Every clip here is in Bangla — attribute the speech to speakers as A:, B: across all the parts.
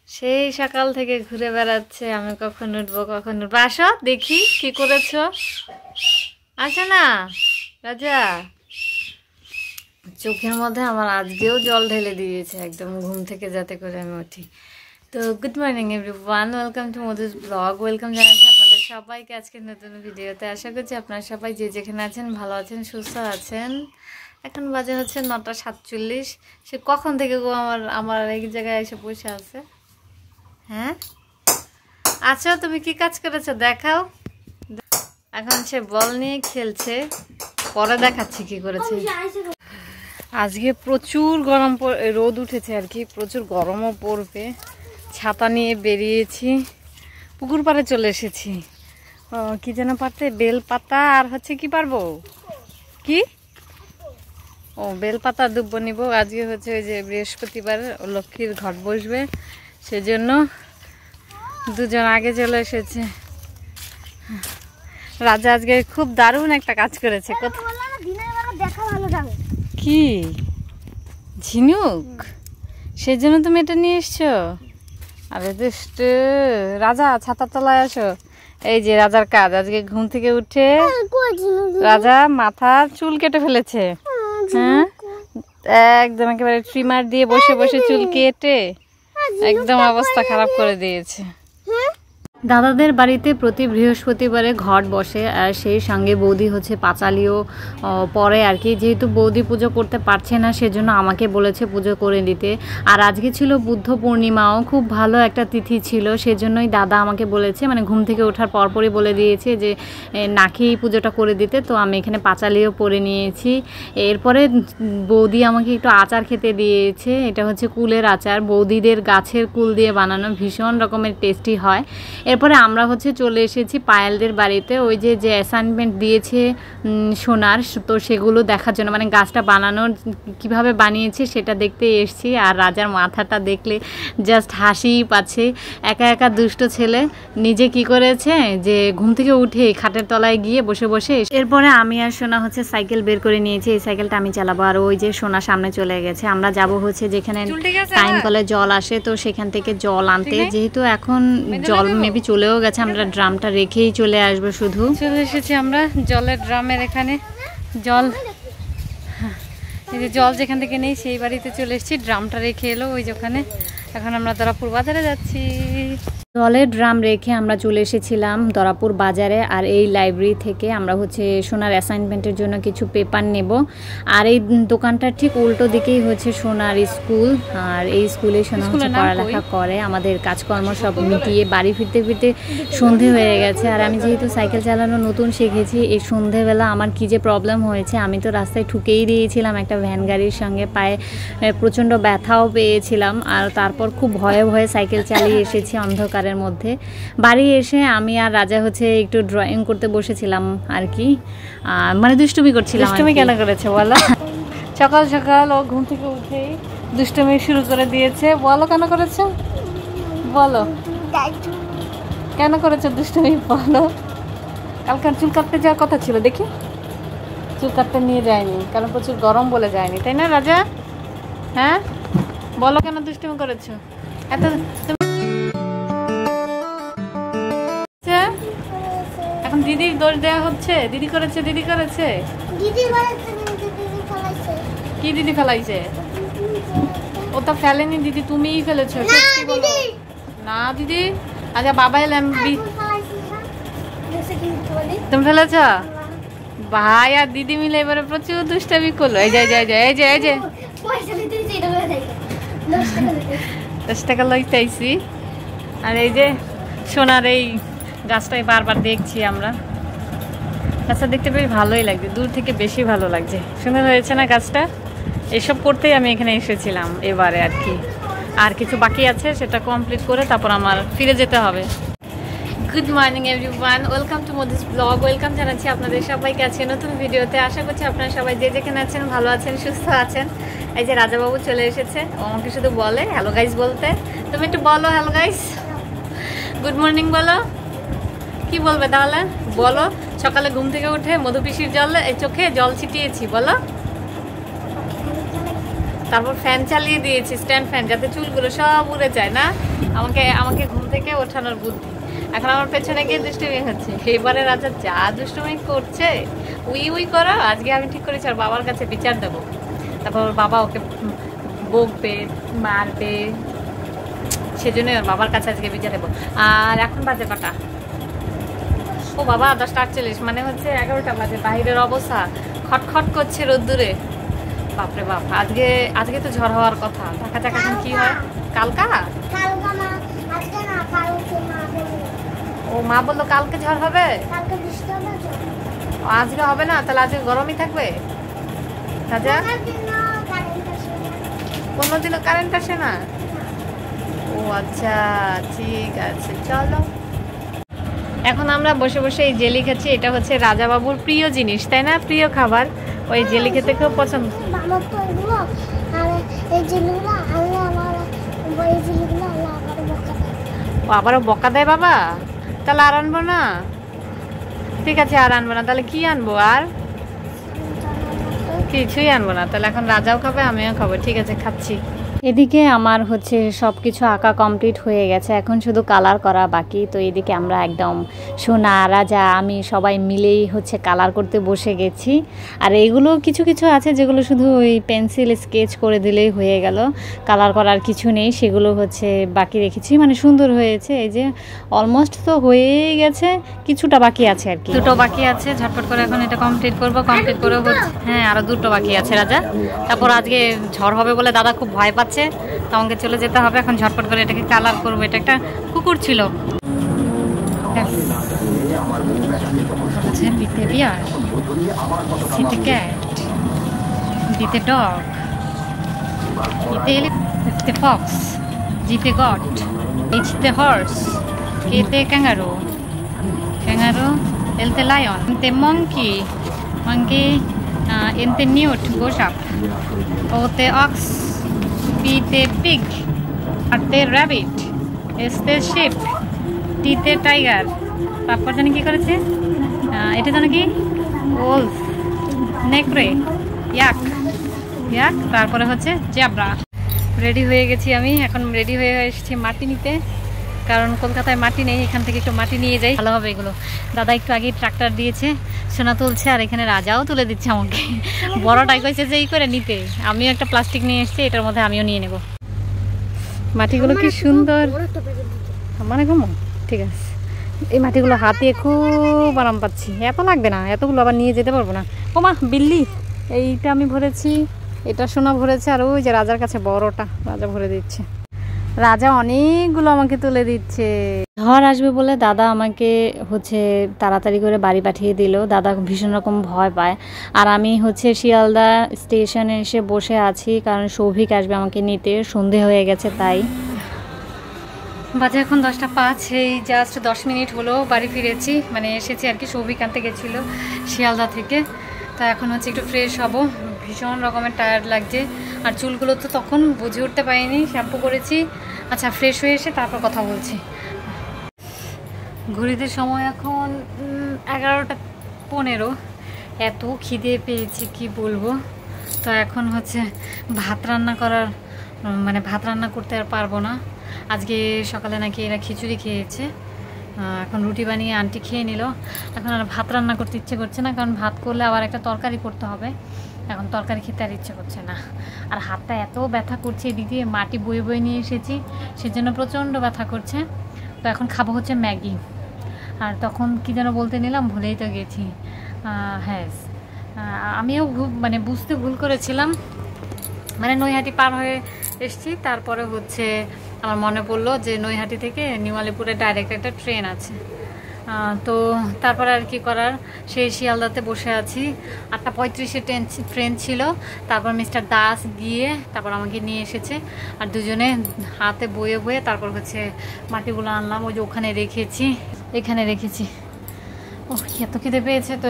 A: সেই সকাল থেকে ঘুরে বেড়াচ্ছে, আমি কখন উঠবো কখন উঠবো। আসো দেখি কি করেছো। আসো না রাজা, চোখের মধ্যে আমার আজকেও জল ঢেলে দিয়েছে একদম ঘুম থেকে যাতে করে আমি উঠি। তো good morning everyone, welcome to Madhu's blog. Welcome জানাচ্ছি আপনাদের সবাইকে আজকে নতুন ভিডিওতে। আশা করছি আপনারা সবাই যে যেখানে আছেন ভালো আছেন, সুস্থ আছেন। এখন বাজে হচ্ছে 9:47। সে কখন থেকে গো আমার আমার এই জায়গায় এসে বসে আছে। হ্যাঁ আচ্ছা, তুমি কি কাজ করেছো দেখাও। এখন সে বল নিয়ে খেলছে, পরে দেখাচ্ছি কি করেছে। আজকে প্রচুর গরম রোদ উঠেছে আর কি, প্রচুর গরমও পড়বে। ছাতা নিয়ে বেরিয়েছি, পুকুর পাড়ে চলে এসেছি। কি যেন পারতে, বেল পাতা আর হচ্ছে কি পারবো কি, ও বেল পাতা দুব্ব নিব। আজকে হচ্ছে ওই যে বৃহস্পতিবার লক্ষ্মীর ঘট বসবে, সেজন্য দুজন আগে চলে এসেছে। রাজা আজকে খুব দারুণ একটা কাজ করেছে। কি ঝিনুক, সেজন্য তুমি এটা নিয়ে এসছো? আরে দুষ্ট রাজা, ছাতার তলায় আসো। এই যে রাজার কাজ, আজকে ঘুম থেকে উঠে রাজা মাথার চুল কেটে ফেলেছে। হ্যাঁ, একদম একেবারে ট্রিমার দিয়ে বসে বসে চুল কেটে একদম অবস্থা খারাপ করে দিয়েছে। দাদাদের বাড়িতে প্রতি বৃহস্পতিবারে ঘট বসে, আর সেই সঙ্গে বৌদি হচ্ছে পাঁচালিও পরে আর কি। যেহেতু বৌদি পুজো করতে পারছে না, সেজন্য আমাকে বলেছে পুজো করে দিতে। আর আজকে ছিল বুদ্ধ পূর্ণিমাও, খুব ভালো একটা তিথি ছিল, সেজন্যই দাদা আমাকে বলেছে, মানে ঘুম থেকে ওঠার পরপরই বলে দিয়েছে যে না খেয়েই পুজোটা করে দিতে। তো আমি এখানে পাঁচালিও পরে নিয়েছি। এরপরে বৌদি আমাকে একটু আচার খেতে দিয়েছে। এটা হচ্ছে কুলের আচার, বৌদিদের গাছের কুল দিয়ে বানানো, ভীষণ রকমের টেস্টি হয়। এরপরে আমরা হচ্ছে চলে এসেছি পায়েলদের বাড়িতে, ওই যে যে অ্যাসাইনমেন্ট দিয়েছে সোনার, তো সেগুলো দেখার জন্য, মানে গাছটা বানানোর কিভাবে বানিয়েছে সেটা দেখতে এসেছি। আর রাজার মাথাটা দেখলে জাস্ট হাসিই পাচ্ছে। একা একা দুষ্ট ছেলে নিজে কি করেছে যে ঘুম থেকে উঠে খাটের তলায় গিয়ে বসে বসে। এরপরে আমি আর সোনা হচ্ছে সাইকেল বের করে নিয়েছি, এই সাইকেলটা আমি চালাবো। আর ওই যে সোনা সামনে চলে গেছে। আমরা যাব হচ্ছে যেখানে টাইম কলে জল আসে, তো সেখান থেকে জল আনতে। যেহেতু এখন জল মেবি চলেও গেছে, আমরা ড্রামটা রেখেই চলে আসবো। শুধু চলে এসেছি আমরা জলের ড্রামের এখানে। জল, এই যে জল যেখান থেকে নেই সেই বাড়িতে চলে এসেছি, ড্রামটা রেখে এলো ওই যেখানে। এখন আমরা দরাপুর বাজারে যাচ্ছি। জলের ড্রাম রেখে আমরা চলে এসেছিলাম দরাপুর বাজারে। আর এই লাইব্রেরি থেকে আমরা হচ্ছে সোনার অ্যাসাইনমেন্টের জন্য কিছু পেপার নেব। আর এই দোকানটার ঠিক উল্টো দিকেই হচ্ছে সোনার স্কুল। আর এই স্কুলে সোনা হচ্ছে পড়ালেখা করে। আমাদের কাজকর্ম সব মিটিয়ে বাড়ি ফিরতে ফিরতে সন্ধে হয়ে গেছে। আর আমি যেহেতু সাইকেল চালানো নতুন শিখেছি, এই সন্ধেবেলা আমার কী যে প্রবলেম হয়েছে, আমি তো রাস্তায় ঠুকেই দিয়েছিলাম একটা ভ্যান গাড়ির সঙ্গে, পায়ে প্রচণ্ড ব্যথাও পেয়েছিলাম। আর তারপর খুব ভয়ে ভয়ে সাইকেল চালিয়ে এসেছি অন্ধকার মধ্যে। বাড়ি এসে আমি আর রাজা হচ্ছে একটু ড্রয়িং করতে বসেছিলাম আর কি, মানে দুষ্টুমি করছিলাম। দুষ্টুমি কেন করেছে বলো? সকাল সকাল ও ঘুম থেকে উঠেই দুষ্টুমি শুরু করে দিয়েছে। বলো কেন করেছে, বলো কেন করেছে দুষ্টুমি, বলো। কালকে চুল কাটতে যাওয়ার কথা ছিল, দেখি চুল কাটতে নিয়ে যায়নি, কারণ প্রচুর গরম বলে যায়নি, তাই না রাজা? হ্যাঁ বলো কেন দুষ্টুমি করেছো এত? এখন দিদির দোষ দেওয়া হচ্ছে, দিদি করেছে দিদি করেছে। কি দিদি ফেলাইছে? ও তো ফেলেনি দিদি, তুমিই ফেলেছো। না দিদি, আচ্ছা বাবা এলাম, তুমি ফেলেছ? ভাই আর দিদি মিলে এবারে প্রচুর দুষ্টামি করলো। এই যে এই যে এই যে 10 টাকা লইতে আইছি। আর এই যে সোনার এই গাছটাই বারবার দেখছি আমরা। গাছটা দেখতে বেশ ভালোই লাগছে, দূর থেকে বেশি ভালো লাগছে। সুন্দর হয়েছে না গাছটা? এসব করতেই আমি এখানে এসেছিলাম এবারে আর কি। আর কিছু বাকি আছে, সেটা কমপ্লিট করে তারপর আমার ফিরে যেতে হবে। Good morning everyone, welcome to Madhu's blog. Welcome জানাচ্ছি আপনাদের সবাইকে আজকে নতুন ভিডিওতে। আশা করছি আপনারা সবাই যে যেখানে আছেন ভালো আছেন, সুস্থ আছেন। এই যে রাজাবাবু চলে এসেছে, ও আমাকে শুধু বলে হ্যালো গাইস বলতে। তুমি একটু বলো হ্যালো গাইস, গুড মর্নিং বলো। কি বলবে তাহলে বলো? সকালে ঘুম থেকে উঠে মধুপিসির চোখে জল ছিটিয়েছি, বলো। তারপর ফ্যান চালিয়ে দিয়েছি, স্ট্যান্ড ফ্যান, যাতে চুলগুলো সব উড়ে যায় না। আমাকে আমাকে ঘুম থেকে ওঠানোর বুদ্ধি। এখন আমার পেছনে গিয়ে দুষ্টুমি হচ্ছে। এবারে রাজা যা দুষ্টুমি করছে, উই উই করো। আজকে আমি ঠিক করেছি আর বাবার কাছে বিচার দেবো। তারপর বাবা ওকে বকবে, মারবে, সেজন্য ওর বাবার কাছে আজকে বিচার দেবো। আর এখন বাজে কটা? ও বাবা 10:48, মানে হচ্ছে 11টা বাজে। বাহিরের অবস্থা খটখট করছে রোদ্দুরে। বাপরে বাপ, আজকে তো ঝড় হওয়ার কথা। দেখা যাক এখন কি হয়। কালকা ও মা বললো কালকে ঝড় হবে, আজকে হবে না। তাহলে আজকে গরমই থাকবে। রাজা কোনোদিনও কারেন্ট আসে না? ও আচ্ছা, ঠিক আছে, চলো। এখন আমরা বসে বসে এই জেলি খাচ্ছি। এটা হচ্ছে রাজা বাবুর প্রিয় জিনিস, তাই না? প্রিয় খাবার। ওই জেলি খেতে খুব পছন্দ। ও আবারও বকা দেয় বাবা? তাহলে আর আনবো না। ঠিক আছে, আর আনবো না। তাহলে কি আনবো? আর কিছুই আনবো না। তাহলে এখন রাজাও খাবে, আমিও খাবো। ঠিক আছে, খাচ্ছি। এদিকে আমার হচ্ছে সব কিছু আঁকা কমপ্লিট হয়ে গেছে, এখন শুধু কালার করা বাকি। তো এদিকে আমরা একদম সোনা, রাজা, আমি সবাই মিলেই হচ্ছে কালার করতে বসে গেছি। আর এইগুলো কিছু কিছু আছে যেগুলো শুধু ওই পেন্সিল স্কেচ করে দিলেই হয়ে গেল, কালার করার কিছু নেই। সেগুলো হচ্ছে বাকি রেখেছি, মানে সুন্দর হয়েছে। এই যে অলমোস্ট তো হয়েই গেছে, কিছুটা বাকি আছে আর কি। দুটো বাকি আছে, ঝটপট করে এখন এটা কমপ্লিট করবো। কমপ্লিট করে হচ্ছে, হ্যাঁ আরও দুটো বাকি আছে রাজা। তারপর আজকে ঝড় হবে বলে দাদা খুব ভয় পাচ্ছে, তো আমাকে চলে যেতে হবে। এখন ঝটপট করে এটাকে কালার করবো। এটা একটা কুকুর ছিল। দিতে ডগ, দিতে ফক্স, জিতে গট, এইচতে হর্স, কেতে ক্যাঙ্গারু, ক্যাঙ্গারু, এলতে লায়ন, এনতে মঙ্কি, মঙ্কি, এনতে নিউট, গোসাপ, ওতে অক্স, পিতে পিগ, আরতে র্যাবিট, এসতে শিপ, টিতে টাইগার। তারপর জানি কি করেছে, এটা জানো কি, ওলফ, নেকড়ে, ইয়াক, ইয়াক। তারপরে হচ্ছে জ্যাব্রা। রেডি হয়ে গেছি আমি। এখন রেডি হয়ে এসেছি মাটি নিতে, কারণ কলকাতায় মাটি নেই। এখান থেকে একটু মাটি নিয়ে যাই, ভালো হবে এগুলো। দাদা একটু আগেই ট্রাক্টর দিয়েছে, সোনা তুলছে, আর এখানে রাজাও তুলে দিচ্ছে আমাকে। বড়টাই কইছে যে এই করে নিতে। আমিও একটা প্লাস্টিক নিয়ে এসেছি, এটার মধ্যে আমিও নিয়ে নেব। মাটিগুলো কি সুন্দর, মানে ঘুমো। ঠিক আছে, এই মাটিগুলো হাতে খুব আরাম পাচ্ছি। এত লাগবে না, এতগুলো আবার নিয়ে যেতে পারবো না। ও মা, বিল্লি। এইটা আমি ভরেছি, এটা সোনা ভরেছে, আর ওই যে রাজার কাছে বড়টা রাজা ভরে দিচ্ছে। রাজা অনেকগুলো আমাকে তুলে দিচ্ছে। ঝড় আসবে বলে দাদা আমাকে হচ্ছে তাড়াতাড়ি করে বাড়ি পাঠিয়ে দিল। দাদা ভীষণ রকম ভয় পায়। আর আমি হচ্ছে শিয়ালদা স্টেশনে এসে বসে আছি, কারণ সৌভিক আসবে আমাকে নিতে। সন্ধে হয়ে গেছে তাই। বাজে এখন 10:05। এই জাস্ট 10 মিনিট হলো বাড়ি ফিরেছি, মানে এসেছি আর কি। সৌভিক আনতে গেছিলো শিয়ালদা থেকে। তা এখন হচ্ছে একটু ফ্রেশ হব। ভীষণ রকমের টায়ার্ড লাগছে, আর চুলগুলো তো তখন বুঝে উঠতে পারিনি, শ্যাম্পু করেছি। আচ্ছা, ফ্রেশ হয়ে এসে তারপর কথা বলছি। ঘড়িতে সময় এখন 11:15। এত খিদে পেয়েছি কি বলবো। তো এখন হচ্ছে ভাত রান্না করার, মানে ভাত রান্না করতে আর পারবো না। আজকে সকালে নাকি এরা খিচুড়ি খেয়েছে, এখন রুটি বানিয়ে আন্টি খেয়ে নিল। এখন আর ভাত রান্না করতে ইচ্ছে করছে না, কারণ ভাত করলে আবার একটা তরকারি করতে হবে। এখন তরকারি খেতে আর ইচ্ছে করছে না। আর হাতটা এত ব্যথা করছে, এদিক দিয়ে মাটি বয়ে বয়ে নিয়ে এসেছি, সেজন্য প্রচণ্ড ব্যথা করছে। তো এখন খাবো হচ্ছে ম্যাগি। আর তখন কি যেন বলতে নিলাম, ভুলেই তো গেছি। হ্যাঁ, আমিও মানে বুঝতে ভুল করেছিলাম। মানে নৈহাটি পার হয়ে এসেছি, তারপরে হচ্ছে আমার মনে পড়লো যে নৈহাটি থেকে নিউ আলিপুরে ডাইরেক্ট একটা ট্রেন আছে। তো তারপরে আর কি করার, সেই শিয়ালদাতে বসে আছি। 8:35-এ ট্রেন ছিল। তারপর মিস্টার দাস গিয়ে তারপর আমাকে নিয়ে এসেছে, আর দুজনে হাতে বয়ে বয়ে তারপর হচ্ছে মাটিগুলো আনলাম। ওই যে ওখানে রেখেছি, এখানে রেখেছি। ও এত খিদে পেয়েছে, তো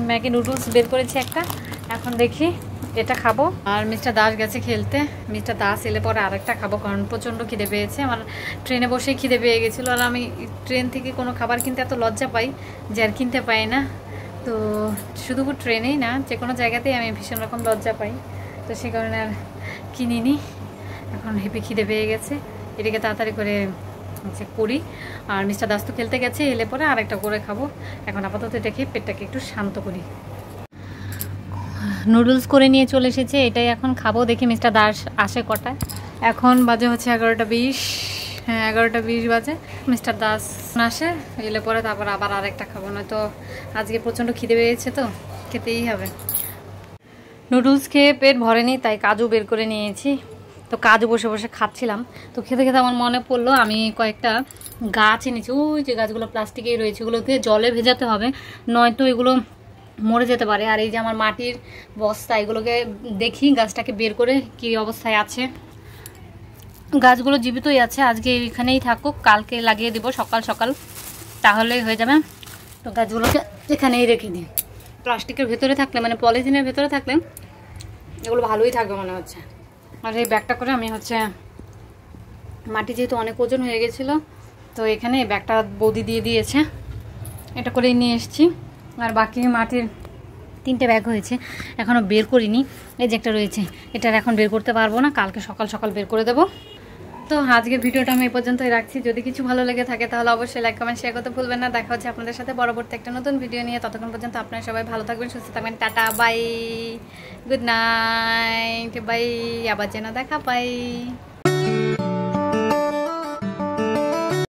A: ম্যাগি নুডলস বের করেছি একটা, এখন দেখি এটা খাবো। আর মিস্টার দাস গেছে খেলতে। মিস্টার দাস এলে পরে আরেকটা খাবো, কারণ প্রচণ্ড খিদে পেয়েছে। আমার ট্রেনে বসেই খিদে পেয়ে গেছিলো। আর আমি ট্রেন থেকে কোনো খাবার কিনতে এত লজ্জা পাই যে আর কিনতে পাই না। তো শুধু ট্রেনেই না, যে কোনো জায়গাতেই আমি ভীষণ রকম লজ্জা পাই। তো সে কারণে আর কিনিনি। এখন হেপি খিদে পেয়ে গেছে, এদিকে তাড়াতাড়ি করে করি। আর মিস্টার দাস তো খেলতে গেছে, এলে পরে আরেকটা করে খাবো। এখন আপাতত এটা খেয়ে পেটটাকে একটু শান্ত করি। নুডলস করে নিয়ে চলে এসেছে, এটাই এখন খাবো। দেখি মিস্টার দাস আসে কটায়। এখন বাজে হচ্ছে 11:20। হ্যাঁ 11:20 বাজে। মিস্টার দাস আসে, এলে পরে তারপর আবার আরেকটা খাবো, না তো আজকে প্রচণ্ড খিদে পেয়েছে, তো খেতেই হবে। নুডলস খেয়ে পেট ভরেনি, তাই কাজু বের করে নিয়েছি। তো কাজু বসে বসে খাচ্ছিলাম, তো খেতে খেতে আমার মনে পড়লো আমি কয়েকটা গাছ এনেছি। ওই যে গাছগুলো প্লাস্টিকেই রয়েছে, এগুলোকে জলে ভেজাতে হবে, নয়তো এগুলো মরে যেতে পারে। আর এই যে আমার মাটির বস্তা, এগুলোকে দেখি গাছটাকে বের করে কি অবস্থায় আছে। গাছগুলো জীবিতই আছে, আজকে এখানেই থাকুক, কালকে লাগিয়ে দিব সকাল সকাল, তাহলেই হয়ে যাবে। তো গাছগুলোকে এখানেই রেখে দিই। প্লাস্টিকের ভেতরে থাকলে, মানে পলিথিনের ভেতরে থাকলে এগুলো ভালোই থাকবে মনে হচ্ছে। আর এই ব্যাগটা করে আমি হচ্ছে মাটি যেহেতু অনেক ওজন হয়ে গেছিলো, তো এখানে এই ব্যাগটা বৌদি দিয়ে দিয়েছে, এটা করেই নিয়ে এসেছি। আর বাকি মাটির 3টে ব্যাগ হয়েছে, এখনও বের করিনি। এই যে একটা রয়েছে, এটার এখন বের করতে পারবো না, কালকে সকাল সকাল বের করে দেবো। তো আজকের ভিডিওটা আমি এই পর্যন্তই রাখছি। যদি কিছু ভালো লেগে থাকে তাহলে অবশ্যই লাইক কমেন্ট শেয়ার করতে ভুলবেন না। দেখা হচ্ছে আপনাদের সাথে পরবর্তী একটা নতুন ভিডিও নিয়ে। ততক্ষণ পর্যন্ত আপনারা সবাই ভালো থাকবেন, সুস্থ থাকবেন। Tata, bye, good night, bye. আবার যেন দেখা পাই।